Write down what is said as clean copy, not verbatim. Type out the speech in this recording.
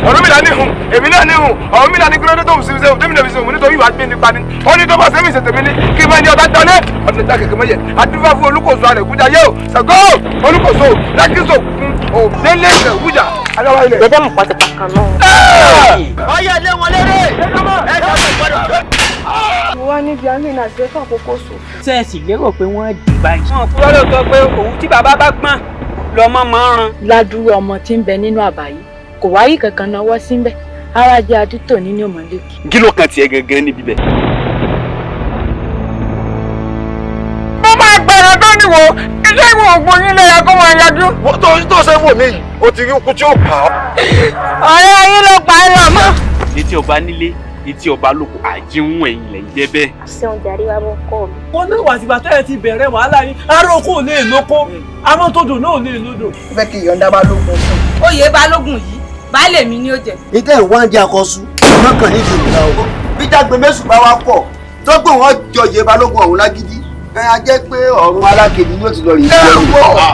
ọ̀rọ̀ mi là ní hùn èmi náà ní hùn ọ̀rọ̀ mi là ní kílódé tó ń sinmi sẹ́wọ̀n tẹ́mi náà fi sẹ́wọ̀n nítorí ìwà gbé nípa ni ó ní tó bá sẹ́mi ìṣẹ̀tẹ̀ mi ní kí n máa ní ọba tán ní ọ̀nà ìjà kẹ̀kẹ́ mọ́yẹ adúfá fún olùkóso àrẹ ìkújà yóò Ṣàngó olùkóso lákìsọ ò délé ìṣẹ̀ ìkújà aláwa ilẹ̀. Dédé mọ̀ pọ́tẹ́ kankan náà. ọyẹ ilé wọn lérè wọ́n níbi amínà ṣe fún àkókò sùn. sẹ́ẹ̀sì lérò pé wọ́n dì báyìí. wọn kúrò lóòótọ́ pé òun tí bàbá bá gbọ́n lọ́mọ máa ń ran. ládùúgbò ọmọ tí ń bẹ nínú àbá yìí kò wáyé kankan náwó síbẹ̀ ara jẹ́ adítò nínú ọmọlẹ́kì. kí ló kan tiẹ̀ gangan níbi bẹ́ẹ̀. mo máa gbẹ̀rẹ̀ tó níwò iṣẹ́ ìwọ̀n ògbón yín lẹ́yìn kó máa yájú. tó ṣe wò mí o ti rí okun tí ó pa ọ́. ọ̀rẹ́ ayé ló pa ẹ́ lọ́mọ. etí ọba nílé etí ọba lóko àjíhùn ẹ̀yìn lẹ̀ ń jẹ́ bẹ́ẹ̀. Ṣéun jàre wá bọ́ kọ́ mi. wọn náà wà sígbà tẹ́lẹ̀ ti bẹ̀rẹ̀ wàhálà yín ará oko ò lè lóko àwọn tó dùn náà ò lè lódò. ó fẹ́ kí ìyọ̀ǹda balógun fún un. oyè balógun yìí baálé mi ni ó jẹ. ìtẹ́ ìwádìí àkọsù mọ́kàn ní ìdìbò o. bí jágbe mẹ́sùn bá wá pọ̀ tọ́gbọ̀n wọn jọyè balógun ọ̀hún lágídí ẹ á jẹ́ pé ọ̀run alákejì ni ó ti lọ rí ìjọba.